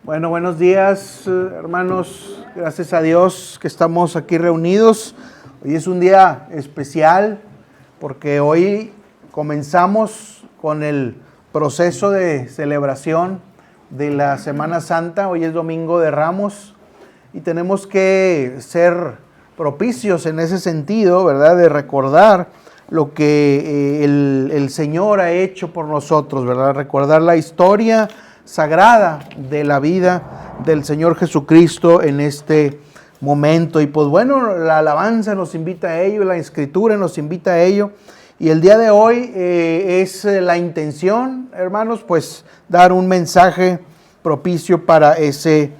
Bueno, buenos días, hermanos. Gracias a Dios que estamos aquí reunidos. Hoy es un día especial porque hoy comenzamos con el proceso de celebración de la Semana Santa. Hoy es Domingo de Ramos y tenemos que ser propicios en ese sentido, ¿verdad? De recordar lo que el Señor ha hecho por nosotros, ¿verdad? Recordar la historia sagrada de la vida del Señor Jesucristo en este momento. Y pues bueno, la alabanza nos invita a ello, la Escritura nos invita a ello. Y el día de hoy es la intención, hermanos, pues dar un mensaje propicio para ese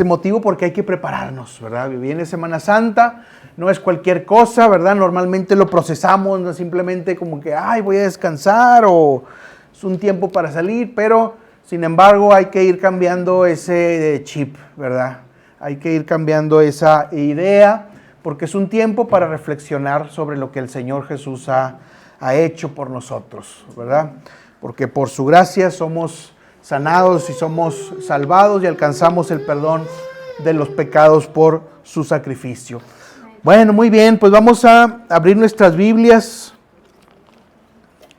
motivo, porque hay que prepararnos, ¿verdad? Viene Semana Santa, no es cualquier cosa, ¿verdad? Normalmente lo procesamos, no simplemente como que, ay, voy a descansar o es un tiempo para salir, pero sin embargo hay que ir cambiando ese chip, ¿verdad? Hay que ir cambiando esa idea, porque es un tiempo para reflexionar sobre lo que el Señor Jesús ha hecho por nosotros, ¿verdad? Porque por su gracia somos sanados y somos salvados y alcanzamos el perdón de los pecados por su sacrificio. Bueno, muy bien, pues vamos a abrir nuestras Biblias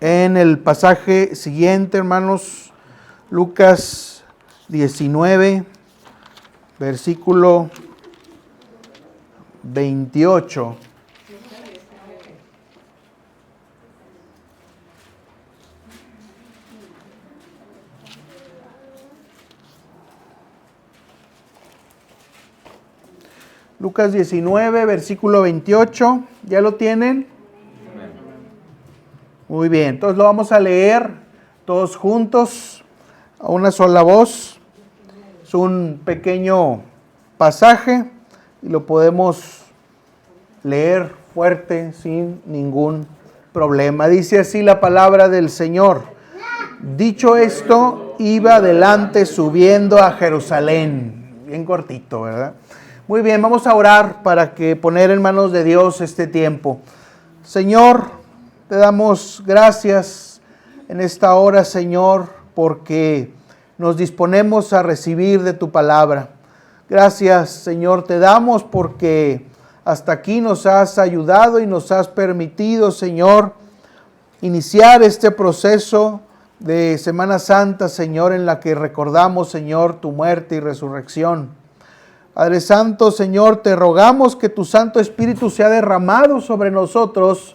en el pasaje siguiente, hermanos. Lucas 19, versículo 28. Lucas 19, versículo 28. ¿Ya lo tienen? Muy bien, entonces lo vamos a leer todos juntos a una sola voz. Es un pequeño pasaje y lo podemos leer fuerte sin ningún problema. Dice así la palabra del Señor. Dicho esto, iba adelante subiendo a Jerusalén. Bien cortito, ¿verdad? Muy bien, vamos a orar para que poner en manos de Dios este tiempo. Señor, te damos gracias en esta hora, Señor, porque nos disponemos a recibir de tu palabra. Gracias, Señor, te damos porque hasta aquí nos has ayudado y nos has permitido, Señor, iniciar este proceso de Semana Santa, Señor, en la que recordamos, Señor, tu muerte y resurrección. Padre Santo, Señor, te rogamos que tu Santo Espíritu sea derramado sobre nosotros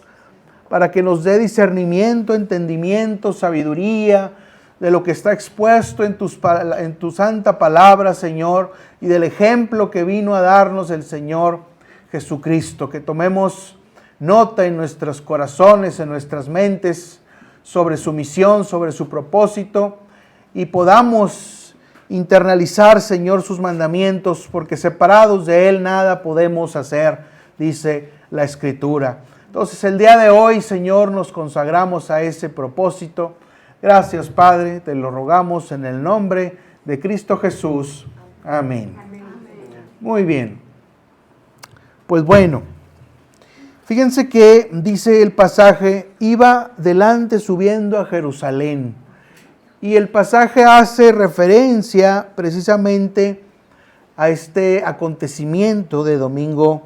para que nos dé discernimiento, entendimiento, sabiduría de lo que está expuesto en tu santa palabra, Señor, y del ejemplo que vino a darnos el Señor Jesucristo. Que tomemos nota en nuestros corazones, en nuestras mentes, sobre su misión, sobre su propósito, y podamos internalizar, Señor, sus mandamientos, porque separados de Él nada podemos hacer, dice la Escritura. Entonces, el día de hoy, Señor, nos consagramos a ese propósito. Gracias, Padre, te lo rogamos en el nombre de Cristo Jesús. Amén. Muy bien. Pues bueno, fíjense que dice el pasaje, iba delante subiendo a Jerusalén. Y el pasaje hace referencia precisamente a este acontecimiento de Domingo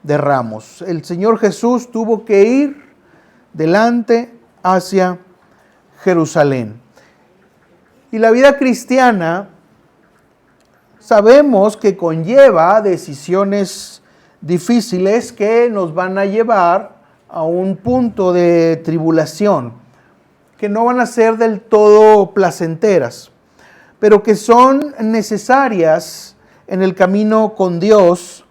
de Ramos. El Señor Jesús tuvo que ir delante hacia Jerusalén. Y la vida cristiana sabemos que conlleva decisiones difíciles que nos van a llevar a un punto de tribulación, que no van a ser del todo placenteras, pero que son necesarias en el camino con Dios.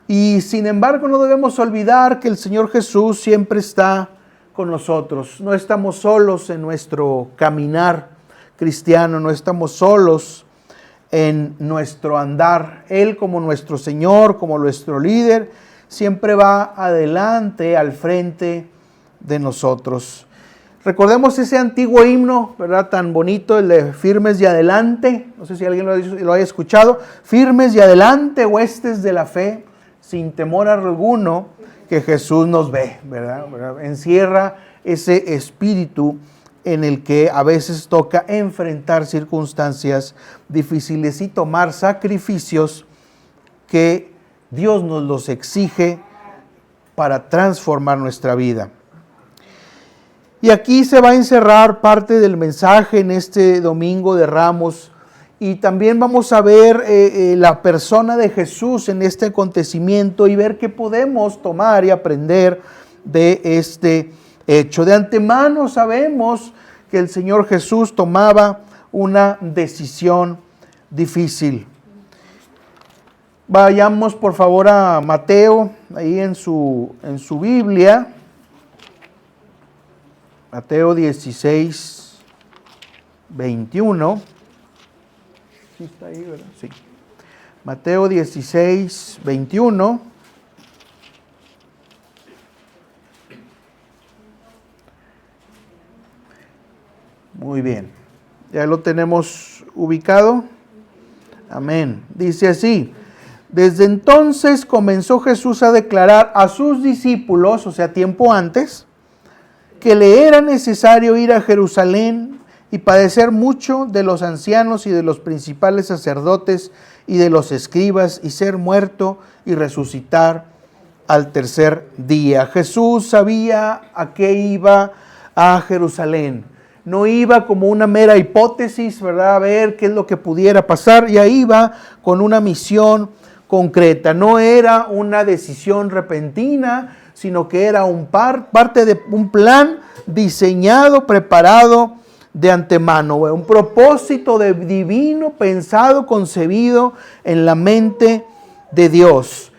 Y sin embargo no debemos olvidar que el Señor Jesús siempre está con nosotros. No estamos solos en nuestro caminar cristiano, no estamos solos en nuestro andar. Él, como nuestro Señor, como nuestro líder, siempre va adelante, al frente de nosotros. Recordemos ese antiguo himno, ¿verdad? Tan bonito, el de Firmes y Adelante. No sé si alguien lo haya escuchado. Firmes y adelante, huestes de la fe, sin temor alguno, que Jesús nos ve, ¿verdad? Encierra ese espíritu en el que a veces toca enfrentar circunstancias difíciles y tomar sacrificios que Dios nos los exige para transformar nuestra vida. Y aquí se va a encerrar parte del mensaje en este Domingo de Ramos, y también vamos a ver la persona de Jesús en este acontecimiento y ver qué podemos tomar y aprender de este hecho. De antemano sabemos que el Señor Jesús tomaba una decisión difícil. Vayamos por favor a Mateo, ahí en su Biblia. Mateo 16, 21. ¿Sí está ahí, verdad? Sí. Mateo 16, 21. Muy bien. ¿Ya lo tenemos ubicado? Amén. Dice así: desde entonces comenzó Jesús a declarar a sus discípulos, o sea, tiempo antes, que le era necesario ir a Jerusalén y padecer mucho de los ancianos y de los principales sacerdotes y de los escribas, y ser muerto y resucitar al tercer día. Jesús sabía a qué iba a Jerusalén. No iba como una mera hipótesis, ¿verdad? A ver qué es lo que pudiera pasar. Ya iba con una misión concreta. No era una decisión repentina, sino que era parte de un plan diseñado, preparado de antemano, un propósito divino, pensado, concebido en la mente de Dios.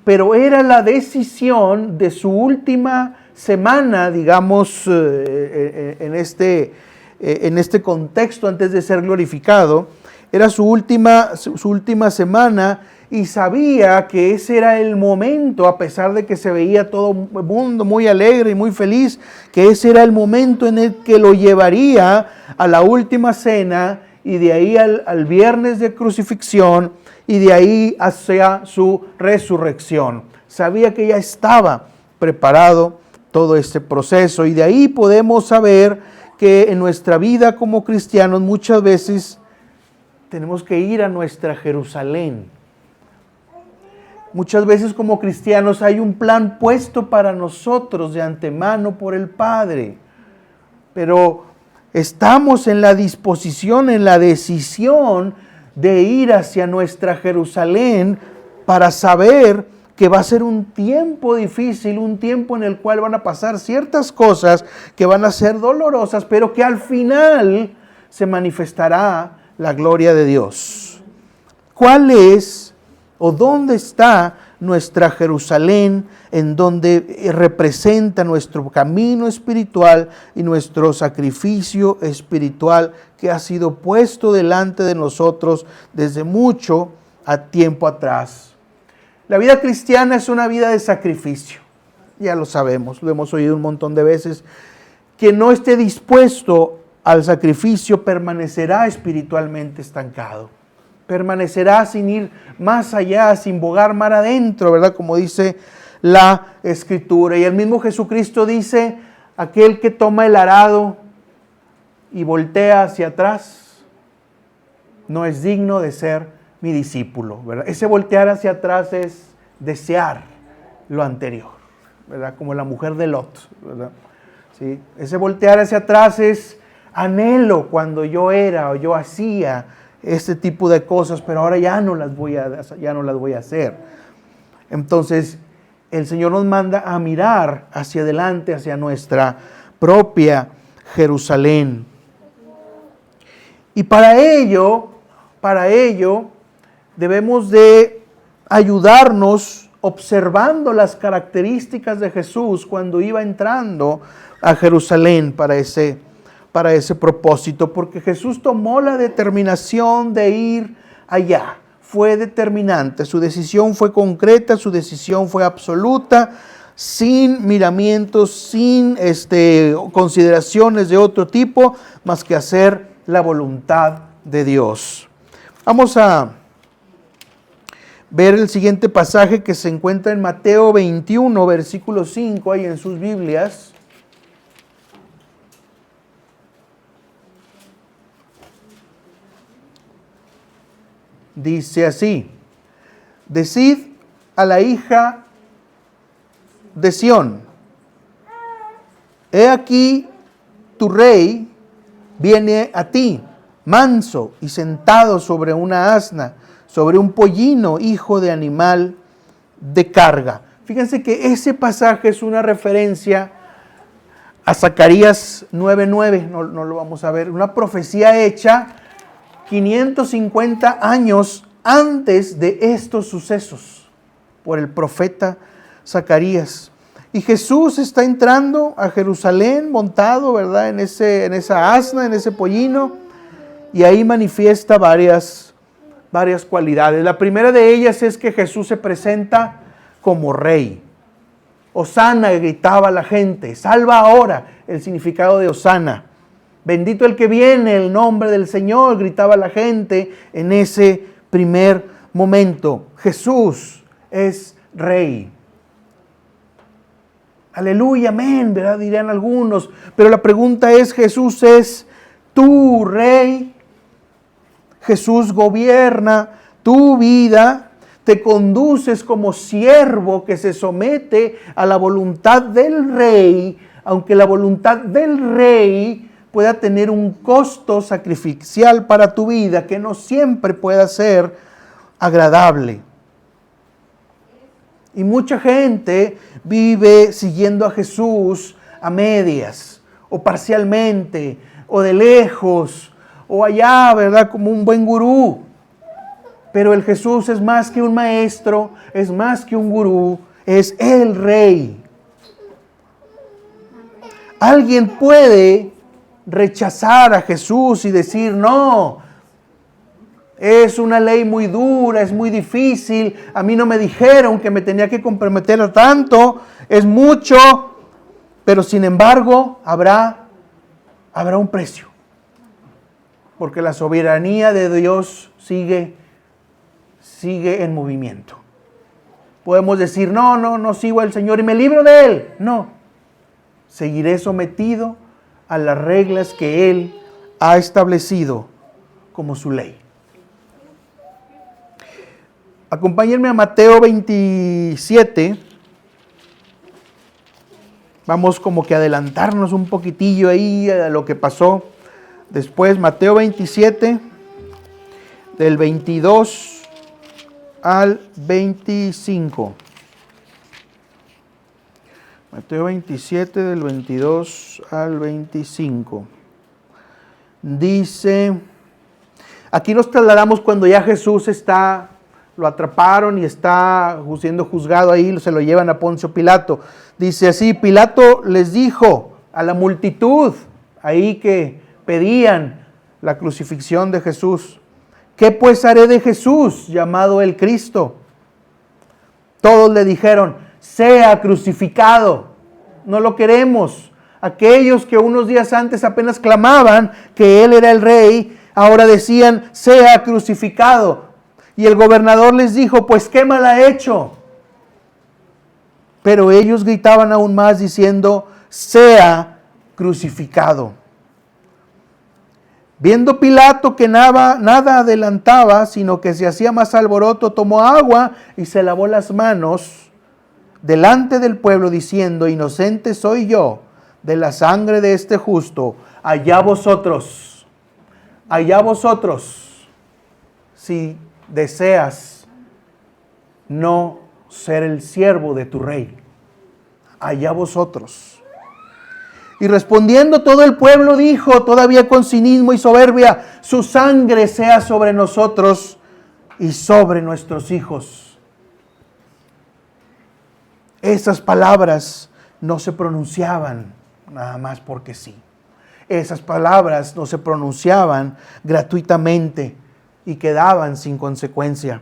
Pero era la decisión de su última semana, digamos, en este contexto antes de ser glorificado. Era su última semana, y sabía que ese era el momento, a pesar de que se veía todo el mundo muy alegre y muy feliz, que ese era el momento en el que lo llevaría a la última cena, y de ahí al viernes de crucifixión, y de ahí hacia su resurrección. Sabía que ya estaba preparado todo este proceso, y de ahí podemos saber que en nuestra vida como cristianos muchas veces tenemos que ir a nuestra Jerusalén. Muchas veces como cristianos hay un plan puesto para nosotros de antemano por el Padre, pero estamos en la disposición, en la decisión de ir hacia nuestra Jerusalén para saber que va a ser un tiempo difícil, un tiempo en el cual van a pasar ciertas cosas que van a ser dolorosas, pero que al final se manifestará la gloria de Dios. ¿Cuál es o dónde está nuestra Jerusalén, en donde representa nuestro camino espiritual y nuestro sacrificio espiritual que ha sido puesto delante de nosotros desde mucho tiempo atrás? La vida cristiana es una vida de sacrificio, ya lo sabemos, lo hemos oído un montón de veces. Quien no esté dispuesto al sacrificio permanecerá espiritualmente estancado. Permanecerá sin ir más allá, sin bogar mar adentro, ¿verdad? Como dice la Escritura. Y el mismo Jesucristo dice: aquel que toma el arado y voltea hacia atrás no es digno de ser mi discípulo, ¿verdad? Ese voltear hacia atrás es desear lo anterior, ¿verdad? Como la mujer de Lot, ¿verdad? ¿Sí? Ese voltear hacia atrás es anhelo cuando yo era o yo hacía este tipo de cosas, pero ahora ya no las voy a hacer. Entonces, el Señor nos manda a mirar hacia adelante, hacia nuestra propia Jerusalén. Y para ello debemos de ayudarnos observando las características de Jesús cuando iba entrando a Jerusalén para ese propósito, porque Jesús tomó la determinación de ir allá. Fue determinante, su decisión fue concreta, su decisión fue absoluta, sin miramientos, sin consideraciones de otro tipo, más que hacer la voluntad de Dios. Vamos a ver el siguiente pasaje que se encuentra en Mateo 21, versículo 5, ahí en sus Biblias. dice así: decid a la hija de Sión, he aquí tu rey viene a ti, manso y sentado sobre una asna, sobre un pollino, hijo de animal de carga. Fíjense que ese pasaje es una referencia a Zacarías 9:9, no lo vamos a ver, una profecía hecha 550 años antes de estos sucesos por el profeta Zacarías. Y Jesús está entrando a Jerusalén montado, ¿verdad?, en esa asna, en ese pollino, y ahí manifiesta varias cualidades. La primera de ellas es que Jesús se presenta como rey. Hosana, gritaba la gente, salva ahora, el significado de Hosana. Bendito el que viene, el nombre del Señor, gritaba la gente en ese primer momento. Jesús es rey. Aleluya, amén, ¿verdad?, dirían algunos. Pero la pregunta es, ¿Jesús es tu rey? ¿Jesús gobierna tu vida? ¿Te conduces como siervo que se somete a la voluntad del rey, aunque la voluntad del rey pueda tener un costo sacrificial para tu vida que no siempre pueda ser agradable? Y mucha gente vive siguiendo a Jesús a medias, o parcialmente, o de lejos, o allá, ¿verdad?, como un buen gurú. Pero el Jesús es más que un maestro, es más que un gurú, es el rey. Alguien puede rechazar a Jesús y decir, no, es una ley muy dura, es muy difícil, a mí no me dijeron que me tenía que comprometer a tanto, es mucho, pero sin embargo habrá un precio. Porque la soberanía de Dios sigue en movimiento. Podemos decir, no sigo al Señor y me libro de Él. No, seguiré sometido a las reglas que Él ha establecido como su ley. Acompáñenme a Mateo 27. Vamos como que a adelantarnos un poquitillo ahí a lo que pasó después. Mateo 27, del 22 al 25. Mateo 27, del 22 al 25. Dice, aquí nos trasladamos cuando ya Jesús lo atraparon y está siendo juzgado ahí, se lo llevan a Poncio Pilato. Dice así, Pilato les dijo a la multitud ahí que pedían la crucifixión de Jesús, ¿qué pues haré de Jesús, llamado el Cristo? Todos le dijeron, sea crucificado, no lo queremos. Aquellos que unos días antes apenas clamaban que Él era el rey, ahora decían, sea crucificado. Y el gobernador les dijo, pues ¿qué mal ha hecho? Pero ellos gritaban aún más diciendo, sea crucificado. Viendo Pilato que nada adelantaba, sino que se hacía más alboroto, tomó agua y se lavó las manos delante del pueblo, diciendo, inocente soy yo de la sangre de este justo, allá vosotros, si deseas no ser el siervo de tu rey, allá vosotros. Y respondiendo todo el pueblo dijo, todavía con cinismo y soberbia, su sangre sea sobre nosotros y sobre nuestros hijos. Esas palabras no se pronunciaban nada más porque sí. Esas palabras no se pronunciaban gratuitamente y quedaban sin consecuencia.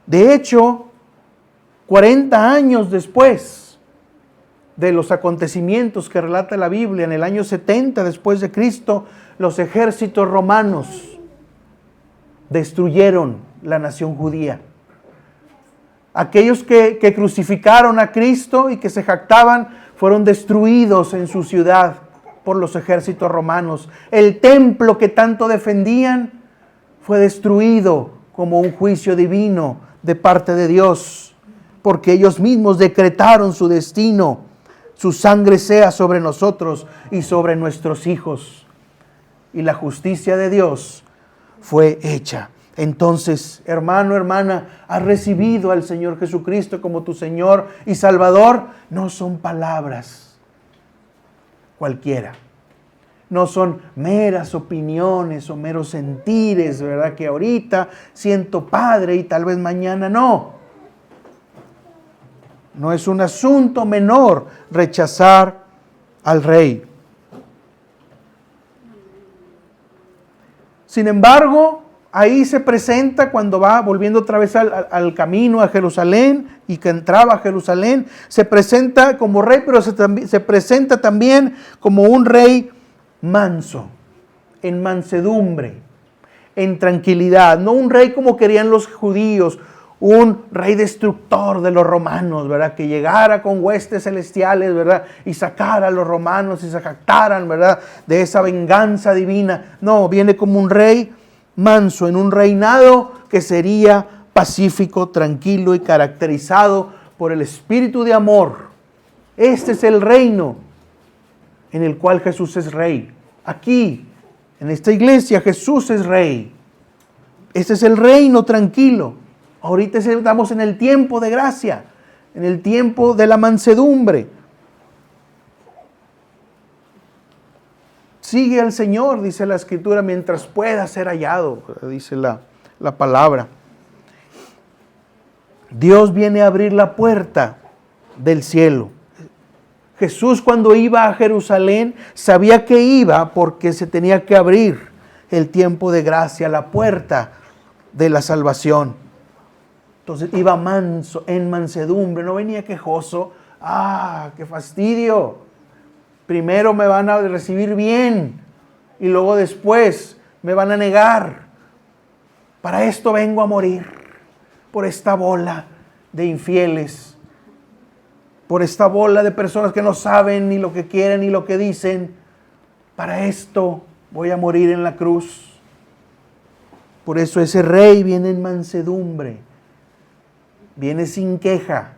De hecho, 40 años después de los acontecimientos que relata la Biblia, en el año 70 después de Cristo, los ejércitos romanos destruyeron la nación judía. Aquellos que crucificaron a Cristo y que se jactaban fueron destruidos en su ciudad por los ejércitos romanos. El templo que tanto defendían fue destruido como un juicio divino de parte de Dios, porque ellos mismos decretaron su destino. Su sangre sea sobre nosotros y sobre nuestros hijos. Y la justicia de Dios fue hecha. Entonces, hermano, hermana, has recibido al Señor Jesucristo como tu Señor y Salvador. No son palabras cualquiera. No son meras opiniones o meros sentires, ¿verdad? Que ahorita siento padre y tal vez mañana no. No es un asunto menor rechazar al Rey. Sin embargo, ahí se presenta cuando va volviendo otra vez al camino a Jerusalén y que entraba a Jerusalén, se presenta como rey, pero se presenta también como un rey manso, en mansedumbre, en tranquilidad. No un rey como querían los judíos, un rey destructor de los romanos, ¿verdad? Que llegara con huestes celestiales, ¿verdad? Y sacara a los romanos y se jactaran, ¿verdad? De esa venganza divina. No, viene como un rey manso, en un reinado que sería pacífico, tranquilo y caracterizado por el espíritu de amor. Este es el reino en el cual Jesús es rey. Aquí, en esta iglesia, Jesús es rey. Este es el reino tranquilo. Ahorita estamos en el tiempo de gracia, en el tiempo de la mansedumbre. Sigue al Señor, dice la Escritura, mientras pueda ser hallado, dice la palabra. Dios viene a abrir la puerta del cielo. Jesús, cuando iba a Jerusalén, sabía que iba porque se tenía que abrir el tiempo de gracia, la puerta de la salvación. Entonces iba manso, en mansedumbre, no venía quejoso. ¡Ah, qué fastidio! Primero me van a recibir bien y luego después me van a negar. Para esto vengo a morir, por esta bola de infieles, por esta bola de personas que no saben ni lo que quieren ni lo que dicen. Para esto voy a morir en la cruz. Por eso ese rey viene en mansedumbre. Viene sin queja,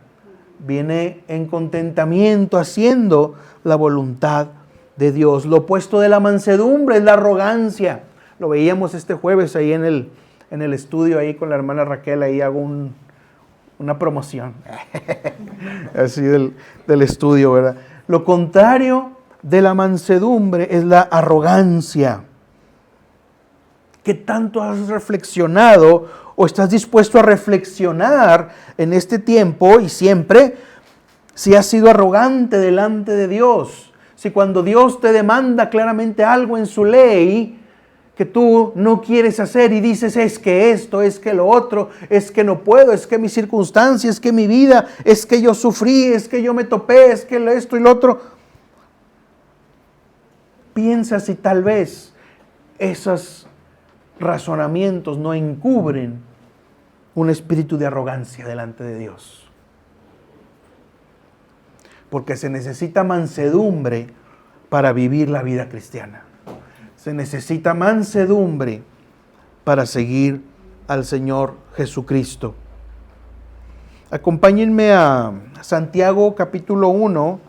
viene en contentamiento haciendo la voluntad de Dios. Lo opuesto de la mansedumbre es la arrogancia. Lo veíamos este jueves ahí en el estudio, ahí con la hermana Raquel, ahí hago una promoción así del estudio, ¿verdad? Lo contrario de la mansedumbre es la arrogancia. ¿Qué tanto has reflexionado o estás dispuesto a reflexionar en este tiempo y siempre si has sido arrogante delante de Dios? Si cuando Dios te demanda claramente algo en su ley que tú no quieres hacer y dices es que esto, es que lo otro, es que no puedo, es que mi circunstancia, es que mi vida, es que yo sufrí, es que yo me topé, es que esto y lo otro. Piensa si tal vez esos razonamientos no encubren un espíritu de arrogancia delante de Dios. Porque se necesita mansedumbre para vivir la vida cristiana. Se necesita mansedumbre para seguir al Señor Jesucristo. Acompáñenme a Santiago capítulo 1.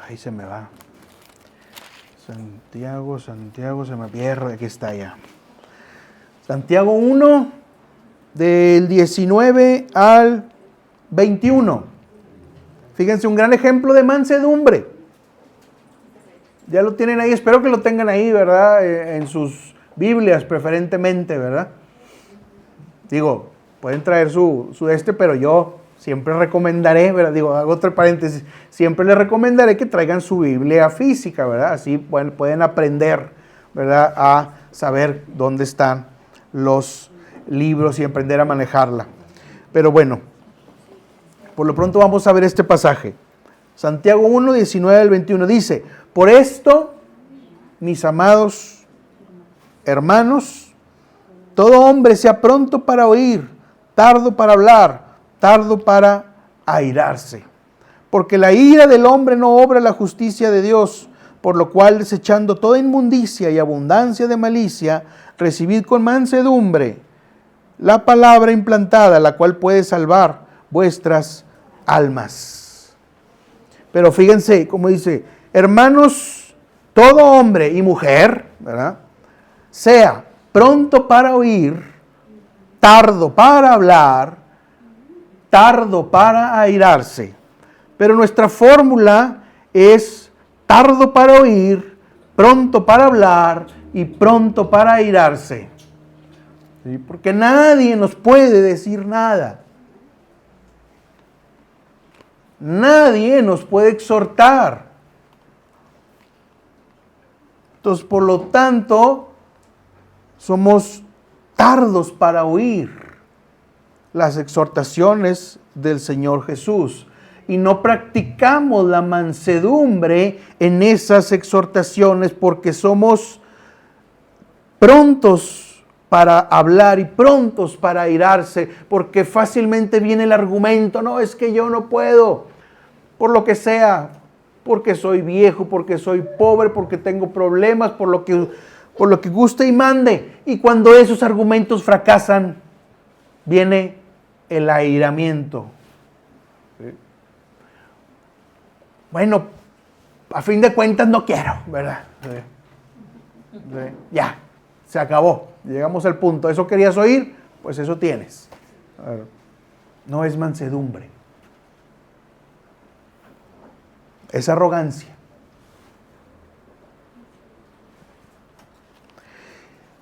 Ahí se me va. Santiago, se me pierde. Aquí está ya. Santiago 1, del 19 al 21. Fíjense, un gran ejemplo de mansedumbre. Ya lo tienen ahí, espero que lo tengan ahí, ¿verdad? En sus Biblias preferentemente, ¿verdad? Digo, pueden traer su pero yo siempre recomendaré, ¿verdad? Digo, hago otro paréntesis, siempre les recomendaré que traigan su Biblia física, ¿verdad? Así pueden aprender, ¿verdad? A saber dónde están los libros y aprender a manejarla. Pero bueno, por lo pronto vamos a ver este pasaje. Santiago 1, 19 al 21 dice: por esto, mis amados hermanos, todo hombre sea pronto para oír, tardo para hablar, tardo para airarse. Porque la ira del hombre no obra la justicia de Dios, por lo cual, desechando toda inmundicia y abundancia de malicia, recibid con mansedumbre la palabra implantada, la cual puede salvar vuestras almas. Pero fíjense, como dice, hermanos, todo hombre y mujer, ¿verdad?, sea pronto para oír, tardo para hablar, tardo para airarse. Pero nuestra fórmula es tardo para oír, pronto para hablar y pronto para airarse. ¿Sí? Porque nadie nos puede decir nada. Nadie nos puede exhortar. Entonces, por lo tanto, somos tardos para oír las exhortaciones del Señor Jesús. Y no practicamos la mansedumbre en esas exhortaciones porque somos prontos para hablar y prontos para airarse, porque fácilmente viene el argumento, no, es que yo no puedo, por lo que sea, porque soy viejo, porque soy pobre, porque tengo problemas, por lo que guste y mande. Y cuando esos argumentos fracasan, viene el airamiento. Bueno, a fin de cuentas no quiero, ¿verdad? Ya, se acabó. Llegamos al punto. ¿Eso querías oír? Pues eso tienes. No es mansedumbre. Es arrogancia.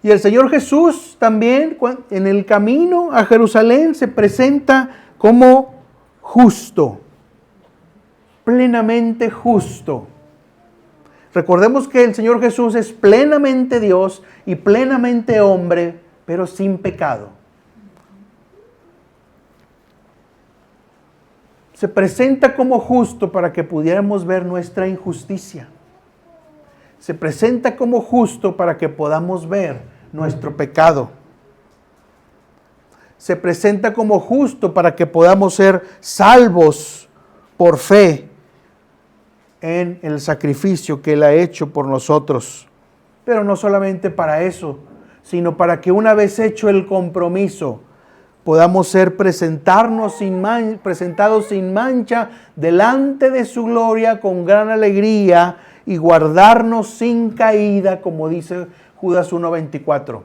Y el Señor Jesús también en el camino a Jerusalén se presenta como justo. Plenamente justo. Recordemos que el Señor Jesús es plenamente Dios y plenamente hombre, pero sin pecado. Se presenta como justo para que pudiéramos ver nuestra injusticia. Se presenta como justo para que podamos ver nuestro pecado. Se presenta como justo para que podamos ser salvos por fe en el sacrificio que Él ha hecho por nosotros. Pero no solamente para eso, sino para que una vez hecho el compromiso, podamos ser presentados sin mancha delante de su gloria con gran alegría y guardarnos sin caída, como dice Judas 1:24.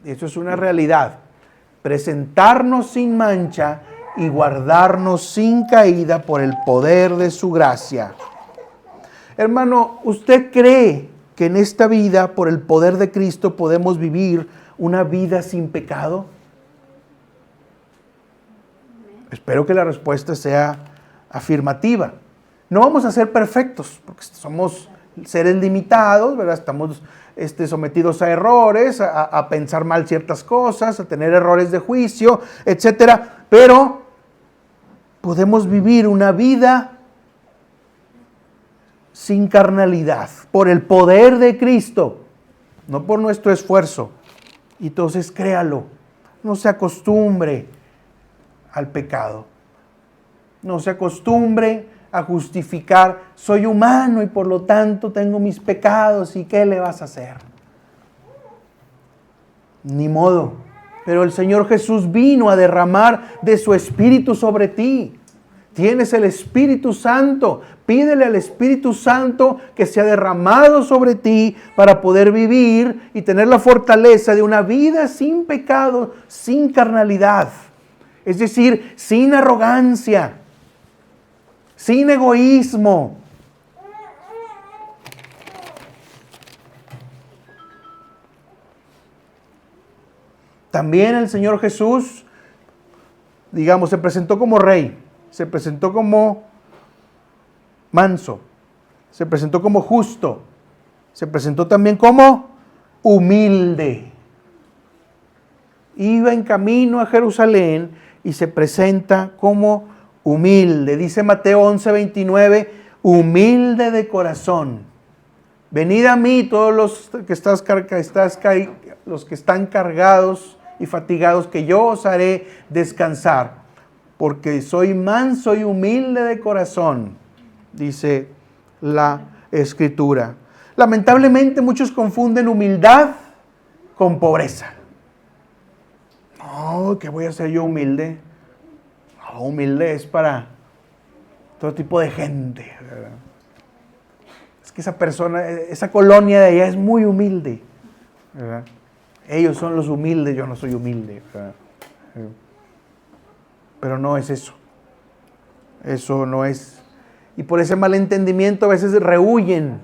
Eso es una realidad. Presentarnos sin mancha y guardarnos sin caída por el poder de su gracia. Hermano, ¿usted cree que en esta vida, por el poder de Cristo, podemos vivir una vida sin pecado? Espero que la respuesta sea afirmativa. No vamos a ser perfectos, porque somos seres limitados, ¿verdad? Estamos sometidos a errores, a pensar mal ciertas cosas, a tener errores de juicio, etcétera. Pero podemos vivir una vida sin carnalidad, por el poder de Cristo, no por nuestro esfuerzo. Y entonces créalo, no se acostumbre al pecado, no se acostumbre a justificar, soy humano y por lo tanto tengo mis pecados, ¿y qué le vas a hacer? Ni modo, pero el Señor Jesús vino a derramar de su Espíritu sobre ti. Tienes el Espíritu Santo. Pídele al Espíritu Santo que sea derramado sobre ti para poder vivir y tener la fortaleza de una vida sin pecado, sin carnalidad. Es decir, sin arrogancia, sin egoísmo. También el Señor Jesús, digamos, se presentó como rey. Se presentó como manso, se presentó como justo, se presentó también como humilde. Iba en camino a Jerusalén y se presenta como humilde. Dice Mateo 11:29, humilde de corazón Venid a mí todos los que están cargados y fatigados, que yo os haré descansar, porque soy manso y humilde de corazón, dice la Escritura. Lamentablemente muchos confunden humildad con pobreza. No, ¿qué voy a ser yo humilde? No, humilde es para todo tipo de gente, ¿verdad? Es que esa persona, esa colonia de allá es muy humilde, ¿verdad? Ellos son los humildes, yo no soy humilde, ¿verdad? Pero no es eso. Eso no es. Y por ese malentendimiento a veces rehuyen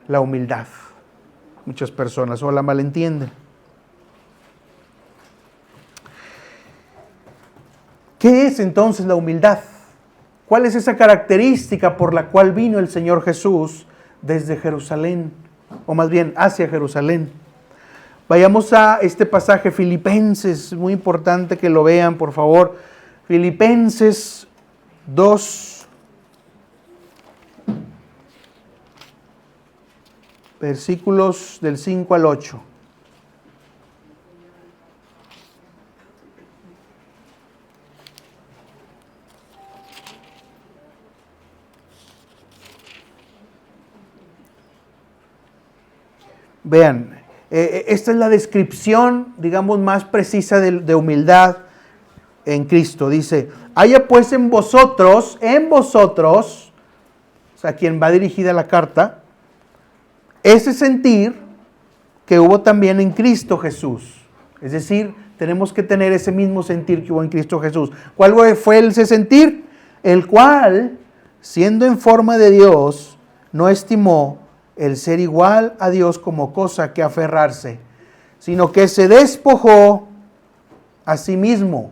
la humildad. Muchas personas o la malentienden. ¿Qué es entonces la humildad? ¿Cuál es esa característica por la cual vino el Señor Jesús desde Jerusalén? O más bien hacia Jerusalén. Vayamos a este pasaje, Filipenses, muy importante que lo vean, por favor. Filipenses 2, versículos del 5 al 8. Vean, esta es la descripción, digamos, más precisa de humildad en Cristo. Dice, haya pues en vosotros, o sea, quien va dirigida la carta, ese sentir que hubo también en Cristo Jesús. Es decir, tenemos que tener ese mismo sentir que hubo en Cristo Jesús. ¿Cuál fue ese sentir? El cual, siendo en forma de Dios, no estimó el ser igual a Dios como cosa que aferrarse, sino que se despojó a sí mismo,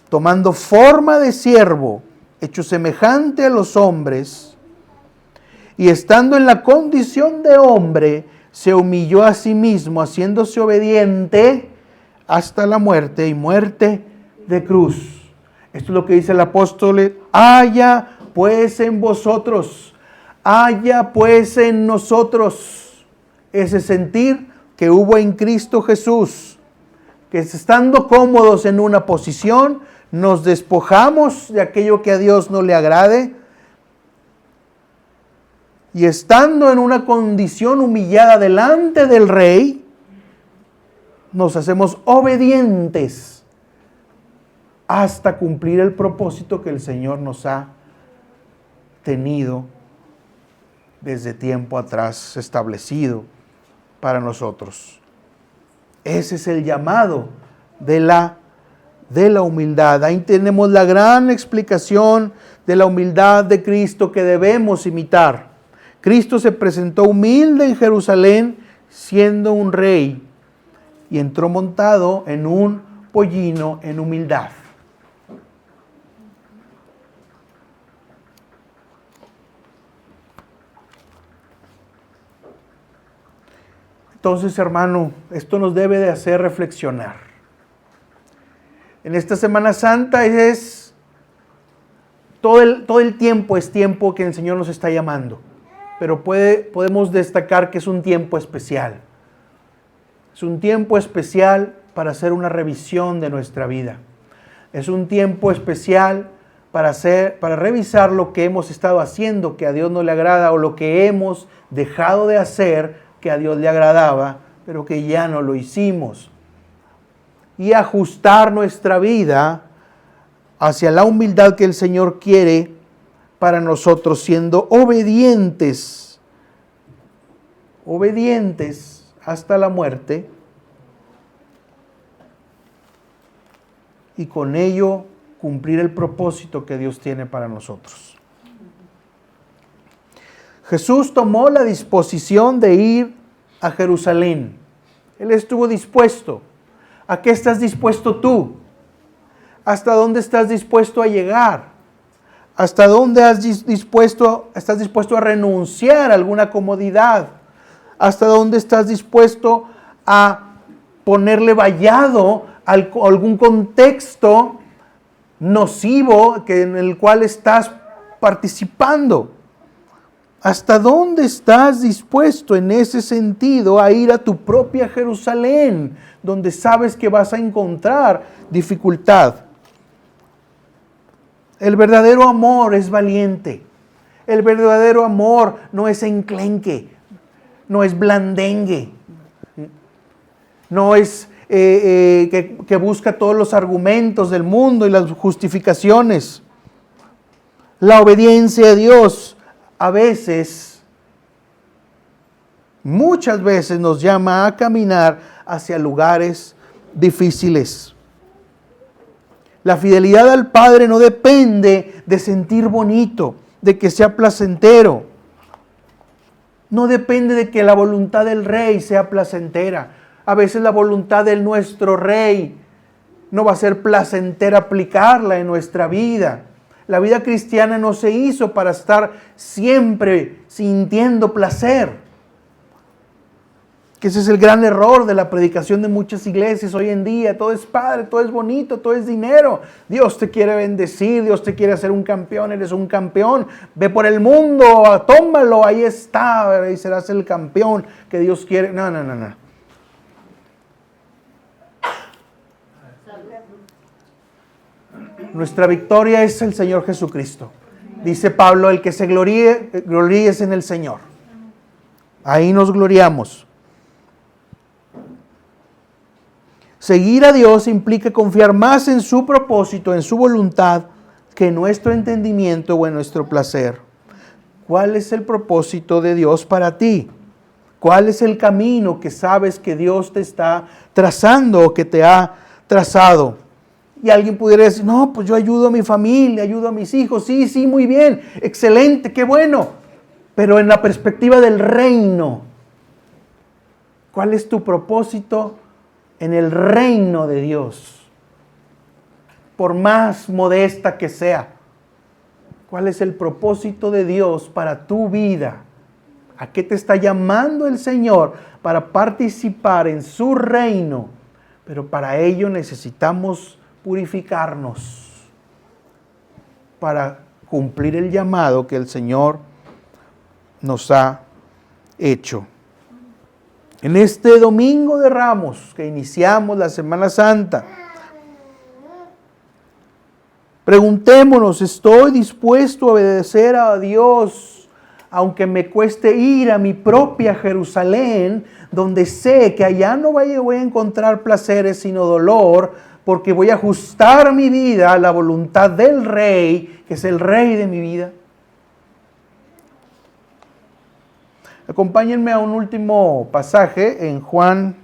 tomando forma de siervo, hecho semejante a los hombres, y estando en la condición de hombre, se humilló a sí mismo, haciéndose obediente hasta la muerte y muerte de cruz. Esto es lo que dice el apóstol, haya pues en vosotros, haya pues en nosotros ese sentir que hubo en Cristo Jesús, que estando cómodos en una posición, nos despojamos de aquello que a Dios no le agrade, y estando en una condición humillada delante del Rey, nos hacemos obedientes hasta cumplir el propósito que el Señor nos ha tenido desde tiempo atrás establecido para nosotros. Ese es el llamado de la humildad. Ahí tenemos la gran explicación de la humildad de Cristo que debemos imitar. Cristo se presentó humilde en Jerusalén siendo un rey y entró montado en un pollino en humildad. Entonces, hermano, esto nos debe de hacer reflexionar. En esta Semana Santa es todo el tiempo es tiempo que el Señor nos está llamando, pero podemos destacar que es un tiempo especial. Es un tiempo especial para hacer una revisión de nuestra vida. Es un tiempo especial para revisar lo que hemos estado haciendo que a Dios no le agrada, o lo que hemos dejado de hacer que a Dios le agradaba, pero que ya no lo hicimos. Y ajustar nuestra vida hacia la humildad que el Señor quiere para nosotros, siendo obedientes hasta la muerte, y con ello cumplir el propósito que Dios tiene para nosotros. Jesús tomó la disposición de ir a Jerusalén. Él estuvo dispuesto. ¿A qué estás dispuesto tú? ¿Hasta dónde estás dispuesto a llegar? ¿Hasta dónde estás dispuesto a renunciar a alguna comodidad? ¿Hasta dónde estás dispuesto a ponerle vallado a algún contexto nocivo en el cual estás participando? ¿Hasta dónde estás dispuesto en ese sentido a ir a tu propia Jerusalén, donde sabes que vas a encontrar dificultad? El verdadero amor es valiente. El verdadero amor no es enclenque, no es blandengue, no es que busca todos los argumentos del mundo y las justificaciones. La obediencia a Dios a veces, muchas veces nos llama a caminar hacia lugares difíciles. La fidelidad al Padre no depende de sentir bonito, de que sea placentero. No depende de que la voluntad del Rey sea placentera. A veces la voluntad de nuestro Rey no va a ser placentera aplicarla en nuestra vida. La vida cristiana no se hizo para estar siempre sintiendo placer. Que ese es el gran error de la predicación de muchas iglesias hoy en día. Todo es padre, todo es bonito, todo es dinero. Dios te quiere bendecir, Dios te quiere hacer un campeón, eres un campeón. Ve por el mundo, tómalo, ahí está, y serás el campeón que Dios quiere. No. Nuestra victoria es el Señor Jesucristo. Dice Pablo, el que se gloríe es en el Señor. Ahí nos gloriamos. Seguir a Dios implica confiar más en su propósito, en su voluntad, que en nuestro entendimiento o en nuestro placer. ¿Cuál es el propósito de Dios para ti? ¿Cuál es el camino que sabes que Dios te está trazando o que te ha trazado? Y alguien pudiera decir, no, pues yo ayudo a mi familia, ayudo a mis hijos. Sí, muy bien, excelente, qué bueno. Pero en la perspectiva del reino, ¿cuál es tu propósito en el reino de Dios? Por más modesta que sea, ¿cuál es el propósito de Dios para tu vida? ¿A qué te está llamando el Señor para participar en su reino? Pero para ello necesitamos purificarnos para cumplir el llamado que el Señor nos ha hecho. En este domingo de Ramos, que iniciamos la Semana Santa, preguntémonos, ¿estoy dispuesto a obedecer a Dios, aunque me cueste ir a mi propia Jerusalén, donde sé que allá no voy a encontrar placeres sino dolor, porque voy a ajustar mi vida a la voluntad del Rey, que es el Rey de mi vida? Acompáñenme a un último pasaje en Juan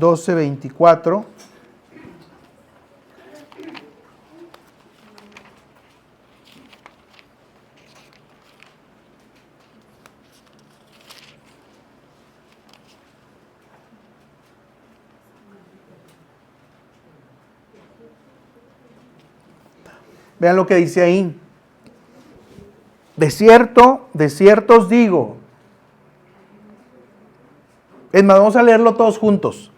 12:24. Vean lo que dice ahí. De cierto os digo. Es más, vamos a leerlo todos juntos.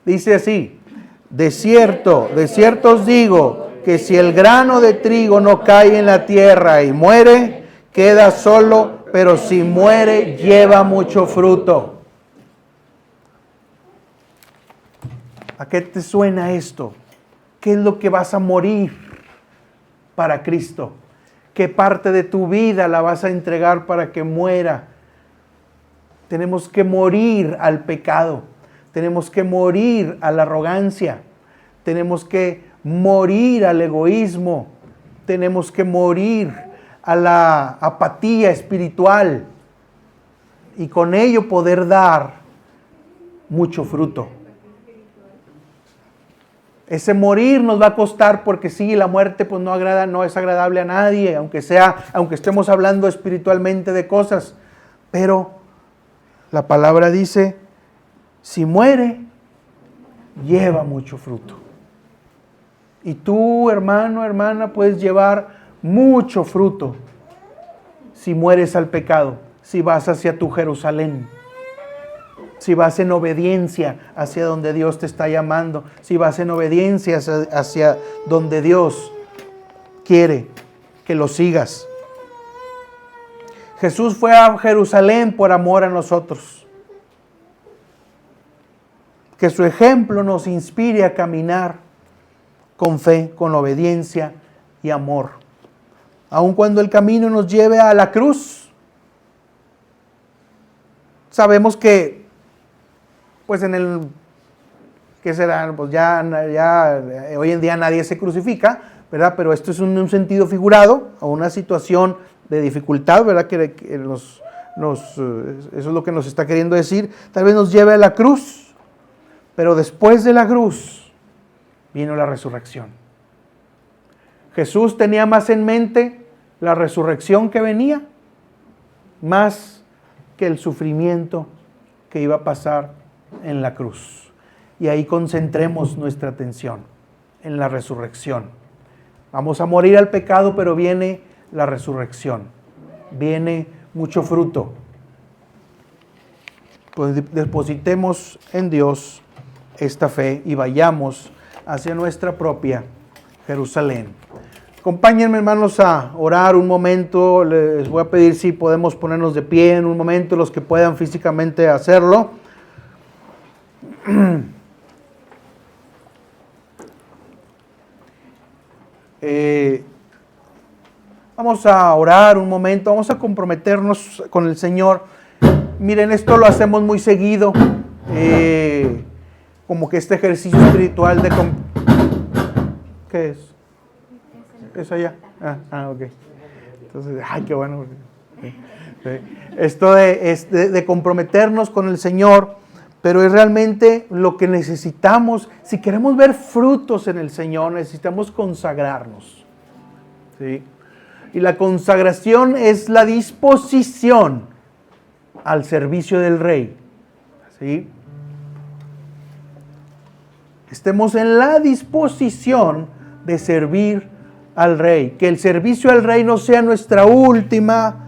Dice así: de cierto os digo, que si el grano de trigo no cae en la tierra y muere, queda solo, pero si muere, lleva mucho fruto. ¿A qué te suena esto? ¿Qué es lo que vas a morir para Cristo? ¿Qué parte de tu vida la vas a entregar para que muera? Tenemos que morir al pecado. Tenemos que morir a la arrogancia. Tenemos que morir al egoísmo. Tenemos que morir a la apatía espiritual. Y con ello poder dar mucho fruto. Ese morir nos va a costar, porque sí, la muerte pues no es agradable a nadie, aunque estemos hablando espiritualmente de cosas. Pero la palabra dice, si muere, lleva mucho fruto. Y tú, hermano, hermana, puedes llevar mucho fruto si mueres al pecado, si vas hacia tu Jerusalén, si vas en obediencia hacia donde Dios te está llamando, si vas en obediencia hacia donde Dios quiere que lo sigas. Jesús fue a Jerusalén por amor a nosotros. Que su ejemplo nos inspire a caminar con fe, con obediencia y amor. Aun cuando el camino nos lleve a la cruz, sabemos que, pues ¿qué será? Pues ya hoy en día nadie se crucifica, ¿verdad? Pero esto es un sentido figurado, a una situación de dificultad, ¿verdad? Eso es lo que nos está queriendo decir. Tal vez nos lleve a la cruz, pero después de la cruz vino la resurrección. Jesús tenía más en mente la resurrección que venía, más que el sufrimiento que iba a pasar en la cruz. Y ahí concentremos nuestra atención en la resurrección. Vamos a morir al pecado, pero viene la resurrección. Viene mucho fruto. Pues depositemos en Dios esta fe y vayamos hacia nuestra propia Jerusalén. Acompáñenme, hermanos, a orar un momento. Les voy a pedir si podemos ponernos de pie en un momento, los que puedan físicamente hacerlo. Vamos a orar un momento, vamos a comprometernos con el Señor. Miren, esto lo hacemos muy seguido, como que este ejercicio espiritual de... ¿Qué es? ¿Es allá? Ok. Entonces, ay, qué bueno. Esto de comprometernos con el Señor, pero es realmente lo que necesitamos. Si queremos ver frutos en el Señor, necesitamos consagrarnos. ¿Sí? Y la consagración es la disposición al servicio del Rey. ¿Sí? Estemos en la disposición de servir al Rey. Que el servicio al Rey no sea nuestra última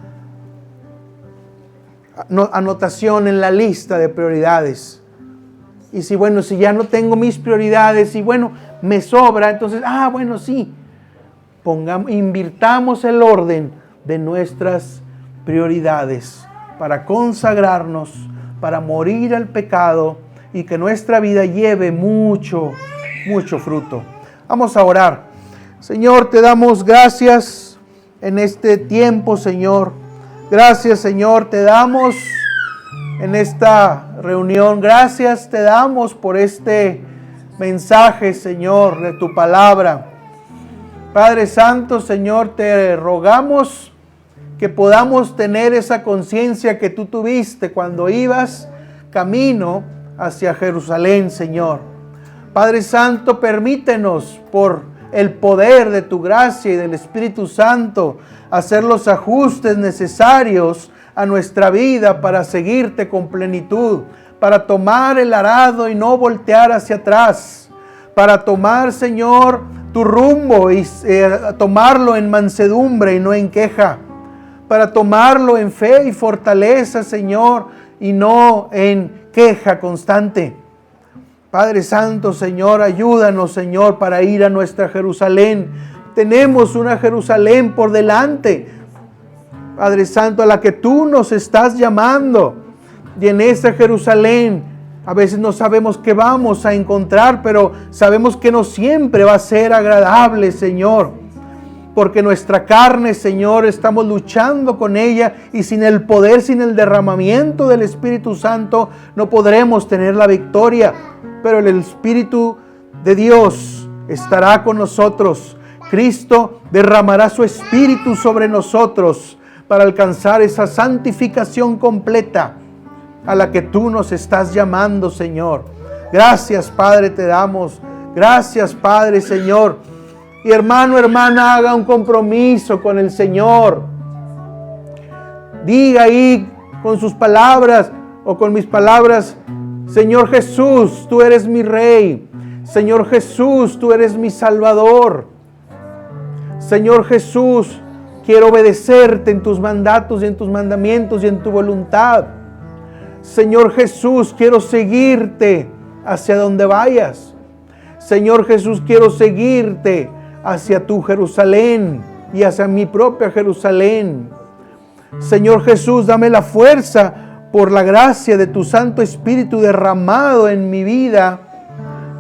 anotación en la lista de prioridades. Y si ya no tengo mis prioridades y me sobra, entonces, sí. Invirtamos el orden de nuestras prioridades para consagrarnos, para morir al pecado y que nuestra vida lleve mucho, mucho fruto. Vamos a orar. Señor, te damos gracias en este tiempo, Señor. Gracias, Señor, te damos en esta reunión. Gracias te damos por este mensaje, Señor, de tu palabra. Padre Santo, Señor, te rogamos que podamos tener esa conciencia que tú tuviste cuando ibas camino hacia Jerusalén, Señor. Padre Santo, permítenos por el poder de tu gracia y del Espíritu Santo hacer los ajustes necesarios a nuestra vida para seguirte con plenitud, para tomar el arado y no voltear hacia atrás, para tomar, Señor, tu rumbo y tomarlo en mansedumbre y no en queja, para tomarlo en fe y fortaleza, Señor, y no en queja constante. Padre Santo, Señor, ayúdanos, Señor, para ir a nuestra Jerusalén. Tenemos una Jerusalén por delante, Padre Santo, a la que tú nos estás llamando. Y en esa Jerusalén, a veces no sabemos qué vamos a encontrar, pero sabemos que no siempre va a ser agradable, Señor. Porque nuestra carne, Señor, estamos luchando con ella y sin el poder, sin el derramamiento del Espíritu Santo, no podremos tener la victoria. Pero el Espíritu de Dios estará con nosotros. Cristo derramará su Espíritu sobre nosotros para alcanzar esa santificación completa a la que tú nos estás llamando, Señor. Gracias, Padre, te damos. Gracias, Padre, Señor. Y hermano, hermana, haga un compromiso con el Señor. Diga ahí con sus palabras o con mis palabras: Señor Jesús, tú eres mi Rey. Señor Jesús, tú eres mi Salvador. Señor Jesús, quiero obedecerte en tus mandatos y en tus mandamientos y en tu voluntad. Señor Jesús, quiero seguirte hacia donde vayas. Señor Jesús, quiero seguirte hacia tu Jerusalén y hacia mi propia Jerusalén. Señor Jesús, dame la fuerza por la gracia de tu Santo Espíritu derramado en mi vida,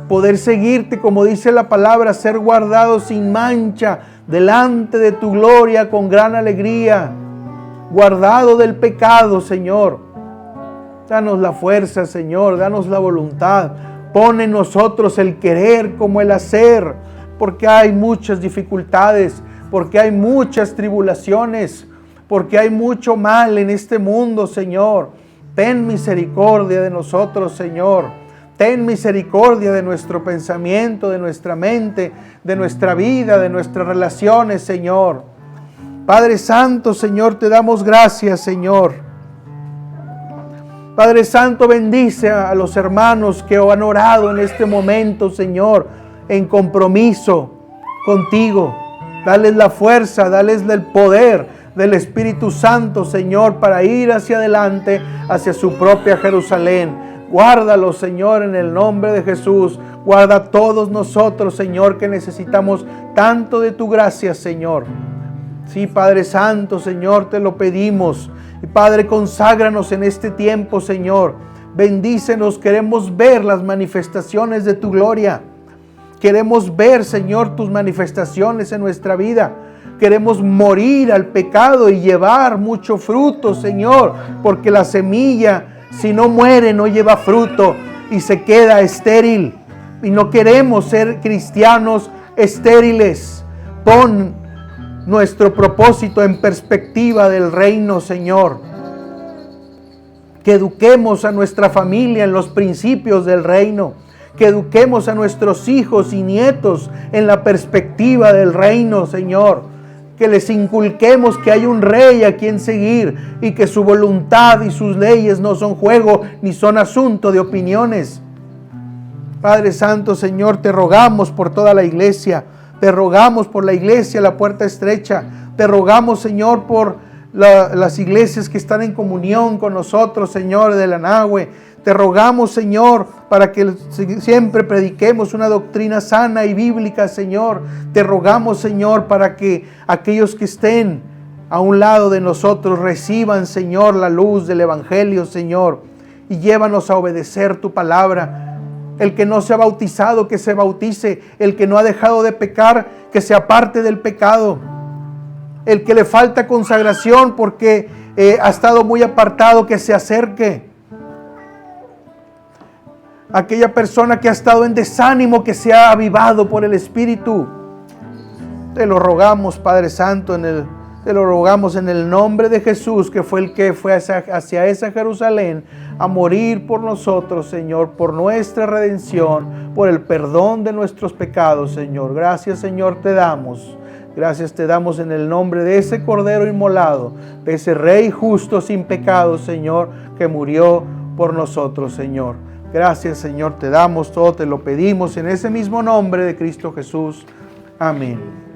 poder seguirte, como dice la palabra, ser guardado sin mancha delante de tu gloria con gran alegría, guardado del pecado, Señor. Danos la fuerza, Señor, danos la voluntad. Pon en nosotros el querer como el hacer, porque hay muchas dificultades, porque hay muchas tribulaciones, porque hay mucho mal en este mundo, Señor. Ten misericordia de nosotros, Señor. Ten misericordia de nuestro pensamiento, de nuestra mente, de nuestra vida, de nuestras relaciones, Señor. Padre Santo, Señor, te damos gracias, Señor. Padre Santo, bendice a los hermanos que han orado en este momento, Señor, en compromiso contigo. Dales la fuerza, dales el poder del Espíritu Santo, Señor, para ir hacia adelante, hacia su propia Jerusalén. Guárdalos, Señor, en el nombre de Jesús. Guarda a todos nosotros, Señor, que necesitamos tanto de tu gracia, Señor. Sí, Padre Santo, Señor, te lo pedimos. Y Padre, conságranos en este tiempo, Señor. Bendícenos, queremos ver las manifestaciones de tu gloria. Queremos ver, Señor, tus manifestaciones en nuestra vida. Queremos morir al pecado y llevar mucho fruto, Señor, porque la semilla, si no muere, no lleva fruto y se queda estéril. Y no queremos ser cristianos estériles. Pon nuestro propósito en perspectiva del reino, Señor. Que eduquemos a nuestra familia en los principios del reino. Que eduquemos a nuestros hijos y nietos en la perspectiva del reino, Señor. Que les inculquemos que hay un rey a quien seguir y que su voluntad y sus leyes no son juego ni son asunto de opiniones. Padre Santo, Señor, te rogamos por toda la iglesia. Te rogamos por la iglesia, la puerta estrecha. Te rogamos, Señor, por las iglesias que están en comunión con nosotros, Señor, de la Nahue. Te rogamos, Señor, para que siempre prediquemos una doctrina sana y bíblica, Señor. Te rogamos, Señor, para que aquellos que estén a un lado de nosotros reciban, Señor, la luz del Evangelio, Señor. Y llévanos a obedecer tu palabra. El que no se ha bautizado, que se bautice. El que no ha dejado de pecar, que se aparte del pecado. El que le falta consagración porque ha estado muy apartado, que se acerque. Aquella persona que ha estado en desánimo, que se ha avivado por el Espíritu. Te lo rogamos, Padre Santo, te lo rogamos en el nombre de Jesús, que fue el que fue hacia esa Jerusalén a morir por nosotros, Señor, por nuestra redención, por el perdón de nuestros pecados, Señor. Gracias, Señor, te damos. Gracias te damos en el nombre de ese Cordero inmolado, de ese Rey justo sin pecado, Señor, que murió por nosotros, Señor. Gracias, Señor, te damos todo, te lo pedimos en ese mismo nombre de Cristo Jesús. Amén.